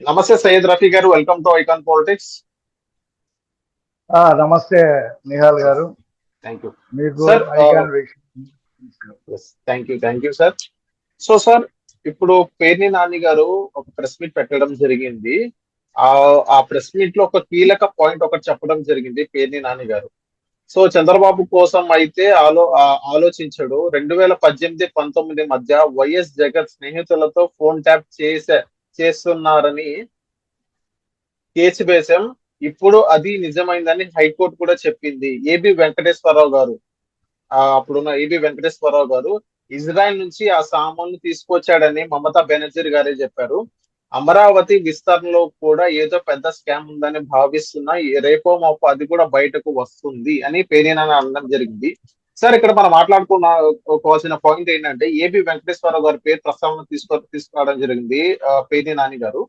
నమస్తే సయ్యద్ రఫీ గారు, welcome to icon politics. నమస్తే నిహాల్ గారు. థ్యాంక్ యూ మీకు sir. Icon thank you sir. So sir, ఇప్పుడు పేర్ని నాని గారు ఒక ప్రెస్ మీట్ పెట్టడం జరిగింది. ఆ ఆ ప్రెస్ మీట్ లో ఒక కీలక పాయింట్ ఒకటి చెప్పడం జరిగింది పేర్ని నాని గారు. సో చంద్రబాబు కోసం అయితే ఆలోచించడు. 2018-19 మధ్య వైఎస్ జగన్ స్నేహితులతో ఫోన్ ట్యాప్ చేస్తున్నారని కేసు వేశాం. ఇప్పుడు అది నిజమైందని హైకోర్టు కూడా చెప్పింది. ఏబి వెంకటేశ్వరరావు గారు, అప్పుడున్న ఏబి వెంకటేశ్వరరావు గారు ఇజ్రాయెల్ నుంచి ఆ సామాన్లు తీసుకొచ్చాడని మమతా బెనర్జీ గారే చెప్పారు. అమరావతి విస్తరణలో కూడా ఏదో పెద్ద స్కామ్ ఉందని భావిస్తున్నా, రేపో మాపో అది కూడా బయటకు వస్తుంది అని పేర్నినాని అనడం జరిగింది. సార్, ఇక్కడ మనం మాట్లాడుకోవాల్సిన పాయింట్ ఏంటంటే ఏబి వెంకటేశ్వరరావు గారి పేరు ప్రస్తావన తీసుకురావడం జరిగింది పేర్ని నాని గారు.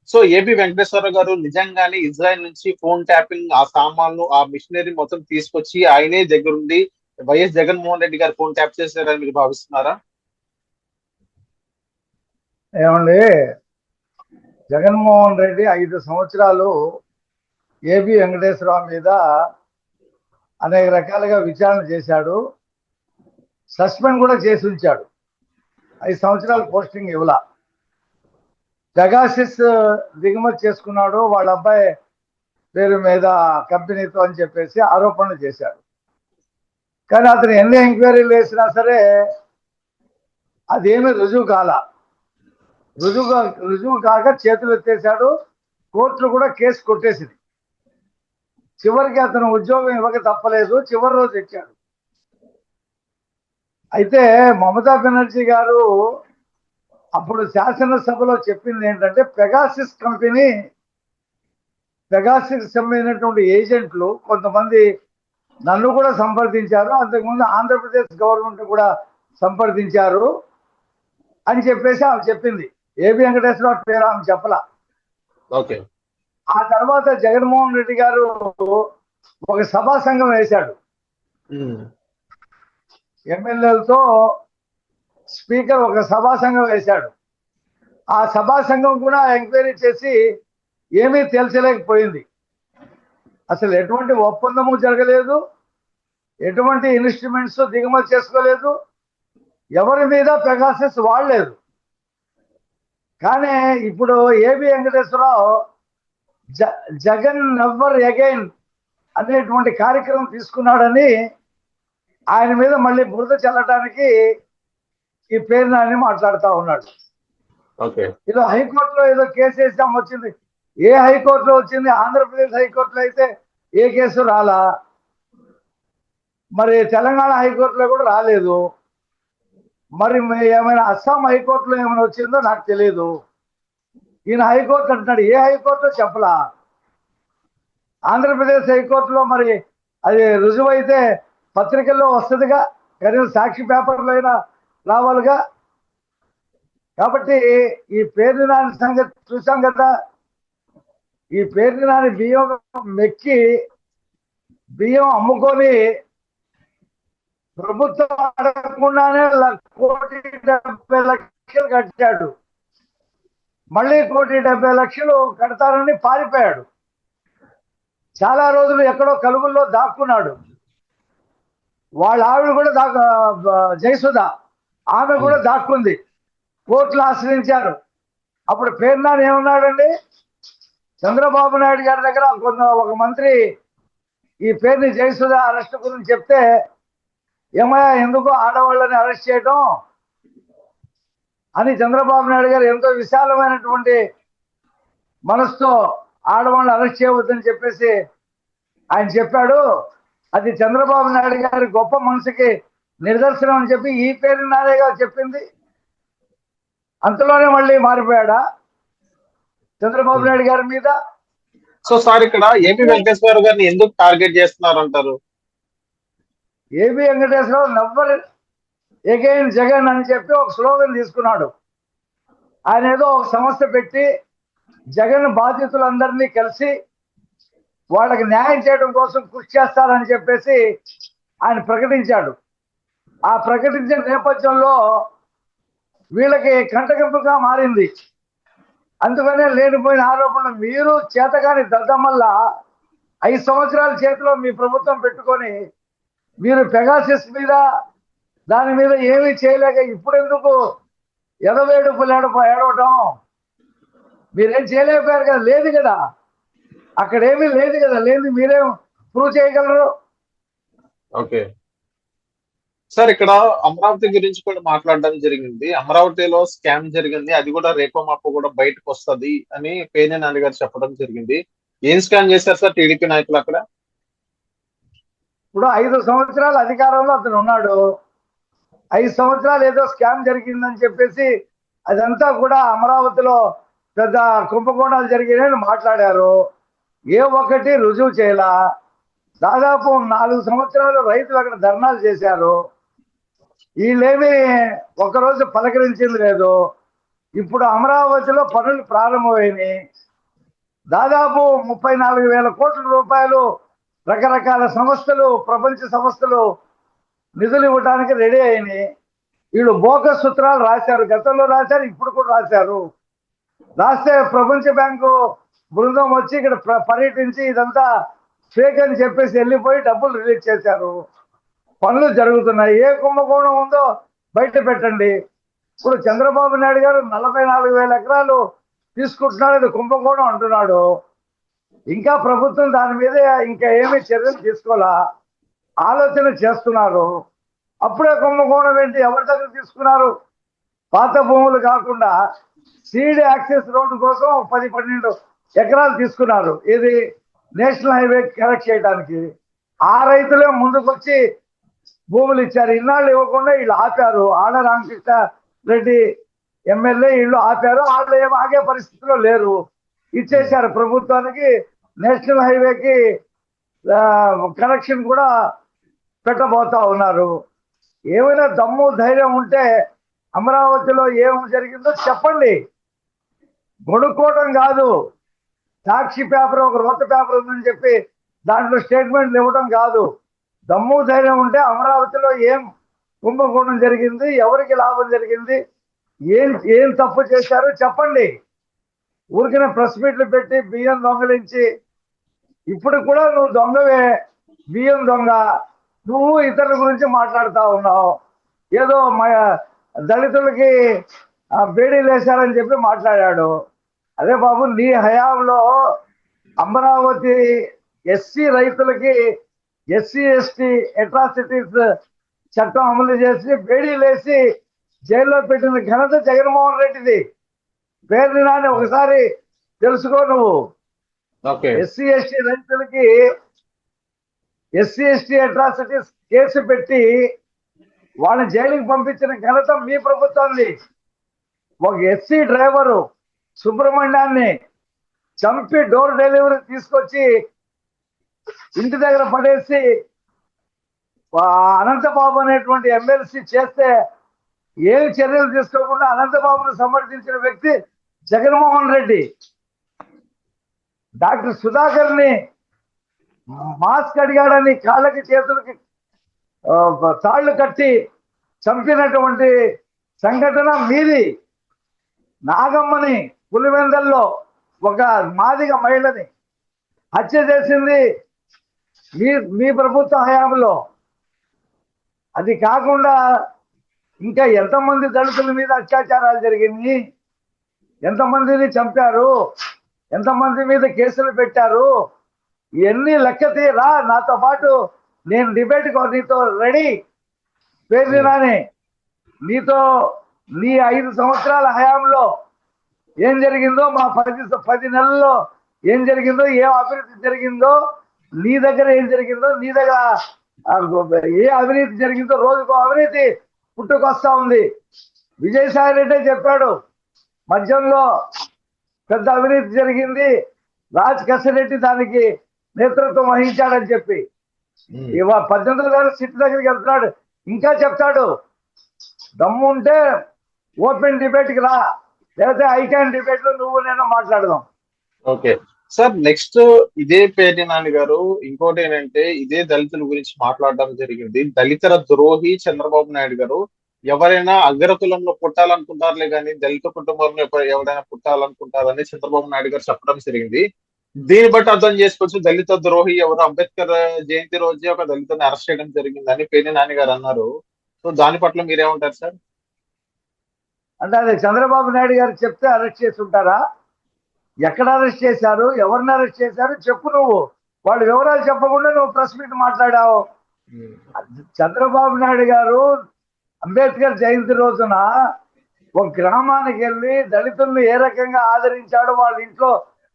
సో ఏబి వెంకటేశ్వర గారు నిజంగానే ఇజ్రాయెల్ నుంచి ఫోన్ ట్యాపింగ్ ఆ సామాన్లు ఆ మిషనరీ మొత్తం తీసుకొచ్చి ఆయనే దగ్గరుండి వైఎస్ జగన్మోహన్ రెడ్డి గారు ఫోన్ ట్యాప్ చేశారని మీరు భావిస్తున్నారా? ఏమండి, జగన్మోహన్ రెడ్డి 5 సంవత్సరాలు ఏబి వెంకటేశ్వరరావు మీద అనేక రకాలుగా విచారణ చేశాడు. సస్పెండ్ కూడా చేసి ఉంచాడు. 5 సంవత్సరాలు పోస్టింగ్ ఇవ్వలా. పెగాసిస్ దిగుమతి చేసుకున్నాడు వాళ్ళ అబ్బాయి పేరు మీద కంపెనీతో అని చెప్పేసి ఆరోపణలు చేశాడు. కానీ అతను ఎన్ని ఎంక్వైరీలు వేసినా సరే అదేమీ రుజువు కాక చేతులు ఎత్తేశాడు. కోర్టులు కూడా కేసు కొట్టేసింది. చివరికి అతను ఉద్యోగం ఇవ్వక తప్పలేదు. చివరి రోజు ఇచ్చాడు. అయితే మమతా బెనర్జీ గారు అప్పుడు శాసనసభలో చెప్పింది ఏంటంటే పెగాసిస్ సంబంధించినటువంటి ఏజెంట్లు కొంతమంది నన్ను కూడా సంప్రదించారు, అంతకుముందు ఆంధ్రప్రదేశ్ గవర్నమెంట్ కూడా సంప్రదించారు అని చెప్పేసి ఆమె చెప్పింది. ఏబి వెంకటేశ్వరరావు పేరు ఆమె చెప్పలా. ఆ తర్వాత జగన్మోహన్ రెడ్డి గారు ఒక సభా సంఘం వేశాడు. ఎమ్మెల్యేలతో స్పీకర్ ఒక సభా సంఘం వేశాడు. ఆ సభా సంఘం కూడా ఎంక్వైరీ చేసి ఏమీ తెలిసలేకపోయింది. అసలు ఎటువంటి ఒప్పందము జరగలేదు, ఎటువంటి ఇన్స్ట్రుమెంట్స్ దిగుమతి చేసుకోలేదు, ఎవరి మీద పెగాసిస్ వాడలేదు. కానీ ఇప్పుడు AB Venkateswara Rao Jagan never again అనేటువంటి కార్యక్రమం తీసుకున్నాడని ఆయన మీద మళ్ళీ బురద చల్లడానికి ఈ పేరు నాని మాట్లాడుతూ ఉన్నాడు. ఇలా హైకోర్టులో ఏదో కేసు వేసాం వచ్చింది. ఏ హైకోర్టులో వచ్చింది? ఆంధ్రప్రదేశ్ హైకోర్టులో అయితే ఏ కేసు రాలా, మరి తెలంగాణ హైకోర్టులో కూడా రాలేదు. మరి ఏమైనా అస్సాం హైకోర్టులో ఏమైనా వచ్చిందో నాకు తెలియదు. ఈయన హైకోర్టు అంటున్నాడు, ఏ హైకోర్టులో చెప్పలా. ఆంధ్రప్రదేశ్ హైకోర్టులో మరి అది రుజువైతే పత్రికల్లో వస్తుందిగా, కనీసం సాక్షి పేపర్లో అయినా రావాలిగా. కాబట్టి ఈ పేర్ని నాని సంగతి చూసాం కదా. ఈ పేర్ని నాని బియ్యం అమ్ముకొని ప్రభుత్వం అడగకుండానే 1,70,00,000 కట్టాడు. మళ్ళీ 1,70,00,000 కడతారని పారిపోయాడు. చాలా రోజులు ఎక్కడో కలుగుల్లో దాక్కున్నాడు. వాళ్ళ ఆవిడ కూడా జయసుధ ఆమె కూడా దాక్కుంది. కోర్టులు ఆశ్రయించారు. అప్పుడు పేర్నాని ఏమన్నాడండి? చంద్రబాబు నాయుడు గారి దగ్గర ఒక మంత్రి ఈ పేరుని జయసుధ అరెస్ట్ గురించి చెప్తే, ఏమయ్యా ఎందుకు ఆడవాళ్ళని అరెస్ట్ చేయడం అని చంద్రబాబు నాయుడు గారు ఎంతో విశాలమైనటువంటి మనసుతో ఆడవాళ్ళని అరెస్ట్ చేయవద్దని చెప్పేసి ఆయన చెప్పాడు. అది చంద్రబాబు నాయుడు గారి గొప్ప మనసుకి నిదర్శనం అని చెప్పి ఈ పేరు నానే గారు చెప్పింది. అంతలోనే మళ్ళీ మారిపోయాడా చంద్రబాబు నాయుడు గారి మీద? సో సార్, ఇక్కడ ఏపీ వెంకటేశ్వర గారిని ఎందుకు టార్గెట్ చేస్తున్నారు అంటారు? AB Venkateswararao never again Jagan అని చెప్పి ఒక స్లోగన్ తీసుకున్నాడు. ఆయన ఏదో ఒక సంస్థ పెట్టి జగన్ బాధితులందరినీ కలిసి వాళ్ళకి న్యాయం చేయడం కోసం కృషి చేస్తారని చెప్పేసి ఆయన ప్రకటించాడు. ఆ ప్రకటించిన నేపథ్యంలో వీళ్ళకి కంటగింపుగా మారింది. అందుకనే లేనిపోయిన ఆరోపణలు. మీరు చేతగాని దద్దమల్లా 5 సంవత్సరాల చేతిలో మీ ప్రభుత్వం పెట్టుకొని మీరు పెగాసిస్ మీద దాని మీద ఏమీ చేయలేక ఇప్పుడు ఎందుకు ఎడవేడుపులు ఏడవటం? మీరేం చేయలేకపోయారు కదా, లేదు కదా, అక్కడ ఏమీ లేదు కదా, లేదు మీరేం ప్రూవ్ చేయగలరు? ఓకే సార్, ఇక్కడ అమరావతి గురించి కూడా మాట్లాడడం జరిగింది. అమరావతిలో స్కామ్ జరిగింది, అది కూడా రేపో మాపో కూడా బయటకు వస్తది అని పేర్ని నాని గారు చెప్పడం జరిగింది. ఏం స్కామ్ చేశారు సార్ టీడీపీ నాయకులు అక్కడ? ఇప్పుడు 5 సంవత్సరాలు అధికారంలో అతను ఉన్నాడు. 5 సంవత్సరాలు ఏదో స్కామ్ జరిగిందని చెప్పేసి అదంతా కూడా అమరావతిలో పెద్ద కుంభకోణాలు జరిగాయని మాట్లాడారు. ఏ ఒక్కటి రుజువు చేయలా. దాదాపు 4 సంవత్సరాలు రైతులు అక్కడ ధర్నాలు చేశారు. వీళ్ళేమి ఒకరోజు పలకరించింది లేదు. ఇప్పుడు అమరావతిలో పనులు ప్రారంభమైనాయి. దాదాపు 34,000 కోట్ల రూపాయలు రకరకాల సంస్థలు, ప్రపంచ సంస్థలు నిధులు ఇవ్వడానికి రెడీ అయినాయి. వీళ్ళు బోకస్ సూత్రాలు రాశారు, గతంలో రాశారు, ఇప్పుడు కూడా రాశారు. రాస్తే ప్రపంచ బ్యాంకు బృందం వచ్చి ఇక్కడ పర్యటించి ఇదంతా ఫేక్ అని చెప్పేసి వెళ్ళిపోయి డబ్బులు రిలీజ్ చేశారు. పనులు జరుగుతున్నాయి. ఏ కుంభకోణం ఉందో బయట పెట్టండి. ఇప్పుడు చంద్రబాబు నాయుడు గారు 44,000 ఎకరాలు తీసుకుంటున్నాడు, ఇది కుంభకోణం అంటున్నాడు. ఇంకా ప్రభుత్వం దాని మీద ఇంకా ఏమీ చర్యలు తీసుకోవాలా, ఆలోచన చేస్తున్నారు. అప్పుడే కుంభకోణం ఏంటి? ఎవరి దగ్గర తీసుకున్నారు? పాత భూములు కాకుండా సీడ్ యాక్సెస్ రోడ్డు కోసం 10-12 ఎకరాలు తీసుకున్నారు. ఇది నేషనల్ హైవే కనెక్ట్ చేయడానికి. ఆ రైతులే ముందుకొచ్చి భూములు ఇచ్చారు. ఇన్నాళ్ళు ఇవ్వకుండా వీళ్ళు ఆపారు. ఆడ రామకృష్ణ రెడ్డి ఎమ్మెల్యే వీళ్ళు ఆపారు. వాళ్ళు ఏం ఆగే పరిస్థితిలో లేరు, ఇచ్చేశారు ప్రభుత్వానికి. నేషనల్ హైవేకి కనెక్షన్ కూడా పెట్టబోతా ఉన్నారు. ఏమైనా దమ్ము ధైర్యం ఉంటే అమరావతిలో ఏం జరిగిందో చెప్పండి. గొడుక్కోవడం కాదు. సాక్షి పేపర్, ఒక రోత పేపర్ ఉందని చెప్పి దాంట్లో స్టేట్మెంట్లు ఇవ్వడం కాదు. దమ్ము ధైర్యం ఉంటే అమరావతిలో ఏం కుంభకోణం జరిగింది, ఎవరికి లాభం జరిగింది, ఏం తప్పు చేశారో చెప్పండి. ఊరికిన ప్రెస్ మీట్లు పెట్టి బియ్యం దొంగలించి, ఇప్పుడు కూడా నువ్వు దొంగవే, బియ్యం దొంగ, నువ్వు ఇతరుల గురించి మాట్లాడుతూ ఉన్నావు. ఏదో దళితులకి బేడీలు వేశారని చెప్పి మాట్లాడాడు. అదే బాబు, నీ హయాంలో అమరావతి ఎస్సీ రైతులకి ఎస్సీ ఎస్టీ అట్రాసిటీస్ చట్టం అమలు చేసి బేడీలు వేసి జైల్లో పెట్టిన ఘనత జగన్మోహన్ రెడ్డిది. పేర్ని నాని ఒకసారి తెలుసుకో నువ్వు. ఎస్సీ ఎస్టీ రైతులకి ఎస్సీ ఎస్టీ అట్రాసిటీస్ కేసు పెట్టి వాళ్ళని జైలుకి పంపించిన ఘనత మీ ప్రభుత్వాన్ని. ఒక ఎస్సీ డ్రైవరు సుబ్రహ్మణ్యాన్ని చంపి డోర్ డెలివరీ తీసుకొచ్చి ఇంటి దగ్గర పడేసి అనంతబాబు అనేటువంటి ఎమ్మెల్సీ చేస్తే ఏం చర్యలు తీసుకోకుండా అనంతబాబును సమర్థించిన వ్యక్తి జగన్మోహన్ రెడ్డి. డాక్టర్ సుధాకర్ ని మాస్క్ అడిగాడని కాళ్ళకి చేతులకి తాళ్లు కట్టి చంపినటువంటి సంఘటన మీది. నాగమ్మని పులివెందల్లో ఒక మాదిగ మహిళని హత్య చేసింది మీ ప్రభుత్వ హయాంలో. అది కాకుండా ఇంకా ఎంతమంది దళితుల మీద అత్యాచారాలు జరిగింది, ఎంతమందిని చంపారు, ఎంతమంది మీద కేసులు పెట్టారు, ఇవన్నీ లెక్క తీరా. నాతో పాటు నేను డిబేట్ నీతో రెడీ. పేర్ని నాని, నీతో నీ 5 సంవత్సరాల హయాంలో ఏం జరిగిందో, మా 10 నెలల్లో ఏం జరిగిందో, ఏం అభివృద్ధి జరిగిందో, నీ దగ్గర ఏం జరిగిందో, నీ దగ్గర ఏ అవినీతి జరిగిందో, రోజుకో అవినీతి పుట్టుకొస్తా ఉంది. విజయసాయి రెడ్డి చెప్పాడు, మద్యంలో పెద్ద అవినీతి జరిగింది, రాజ్ కసిరెడ్డి దానికి నేతృత్వం వహించాడని చెప్పి. 18 గారు సిట్ దగ్గరికి వెళ్తున్నాడు, ఇంకా చెప్తాడు. దమ్ము ఉంటే ఓపెన్ డిబేట్కి రా, లేకపోతే ఐకాన్ డిబేట్ లో నువ్వు నేను మాట్లాడదాం. ఓకే సార్, నెక్స్ట్ ఇదే పేర్ని నాని గారు ఇంకోటి ఏంటంటే ఇదే దళితుల గురించి మాట్లాడడం జరిగింది. దళితుల ద్రోహి చంద్రబాబు నాయుడు గారు ఎవరైనా అగ్రకులంలో పుట్టాలనుకుంటారులే కానీ దళిత కుటుంబంలో ఎవరైనా పుట్టాలనుకుంటారని చంద్రబాబు నాయుడు గారు చెప్పడం జరిగింది. దీన్ని బట్టి అర్థం చేసుకోవచ్చు దళిత ద్రోహి ఎవరు అంబేద్కర్ జయంతి రోజే ఒక దళితుని అరెస్ట్ చేయడం జరిగిందని పేర్ని నాని గారు అన్నారు. సో దాని పట్ల మీరేమంటారు సార్? అంటే అది చంద్రబాబు నాయుడు గారు చెప్తే అరెస్ట్ చేసి ఉంటారా? ఎక్కడ అరెస్ట్ చేశారు, ఎవరిని అరెస్ట్ చేశారు చెప్పు. నువ్వు వాళ్ళ వివరాలు చెప్పకుండా నువ్వు ప్రెస్ మీట్ మాట్లాడావు. చంద్రబాబు నాయుడు గారు అంబేద్కర్ జయంతి రోజున ఒక గ్రామానికి వెళ్ళి దళితుల్ని ఏ రకంగా ఆదరించాడు, వాళ్ళ ఇంట్లో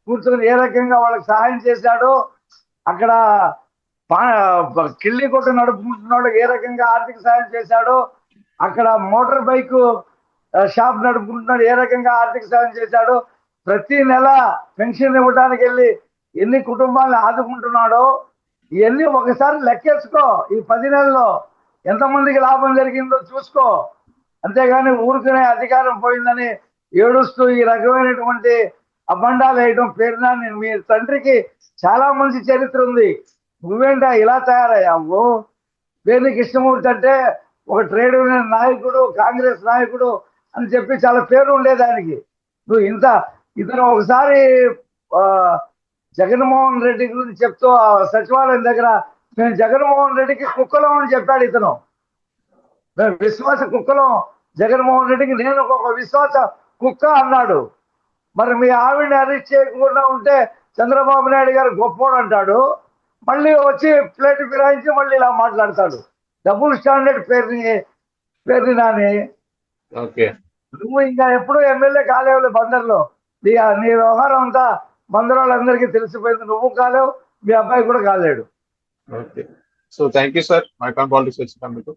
కూర్చొని ఏ రకంగా వాళ్ళకి సహాయం చేశాడు, అక్కడ కిళ్ళి కొట్టు నడుపుకుంటున్న వాళ్ళకి ఏ రకంగా ఆర్థిక సహాయం చేశాడు, అక్కడ మోటార్ బైక్ షాప్ నడుపుకుంటున్నాడు ఏ రకంగా ఆర్థిక సహాయం చేశాడు, ప్రతి నెల పెన్షన్ ఇవ్వడానికి వెళ్ళి ఎన్ని కుటుంబాలను ఆదుకుంటున్నాడో ఇవన్నీ ఒకసారి లెక్కేసుకో. ఈ 10 నెలల్లో ఎంతమందికి లాభం జరిగిందో చూసుకో. అంతేగాని ఊరుకునే అధికారం పోయిందని ఏడుస్తూ ఈ రకమైనటువంటి అబండాలు వేయడం పేరున మీ తండ్రికి చాలా మంచి చరిత్ర ఉంది. నువ్వేంటా ఇలా తయారయ్యావు? పేర్ని కృష్ణమూర్తి అంటే ఒక ట్రేడ్ యూనియన్ నాయకుడు, కాంగ్రెస్ నాయకుడు అని చెప్పి చాలా పేరు ఉండేదానికి. నువ్వు ఇతను ఒకసారి జగన్మోహన్ రెడ్డి గురించి చెప్తూ ఆ సచివాలయం దగ్గర నేను జగన్మోహన్ రెడ్డికి కుక్కలం అని చెప్పాడు ఇతను. మేము విశ్వాస కుక్కలం జగన్మోహన్ రెడ్డికి, నేను ఒక విశ్వాస కుక్క అన్నాడు. మరి మీ ఆవిడని అరెస్ట్ చేయకుండా ఉంటే చంద్రబాబు నాయుడు గారు గొప్పోడు అంటాడు, మళ్ళీ వచ్చి ప్లేట్ ఫిరాయించి మళ్ళీ ఇలా మాట్లాడతాడు. డబుల్ స్టాండర్డ్ పేరుని నాని. నువ్వు ఇంకా ఎప్పుడు ఎమ్మెల్యే కాలేవులే బందర్లో. నీ వ్యవహారం అంతా బందర్ వాళ్ళందరికీ తెలిసిపోయింది. నువ్వు కాలేవు, మీ అబ్బాయి కూడా కాలేడు. Okay, so thank you sir. మై కాన్ పాలిటిక్స్ వచ్చినందుకు.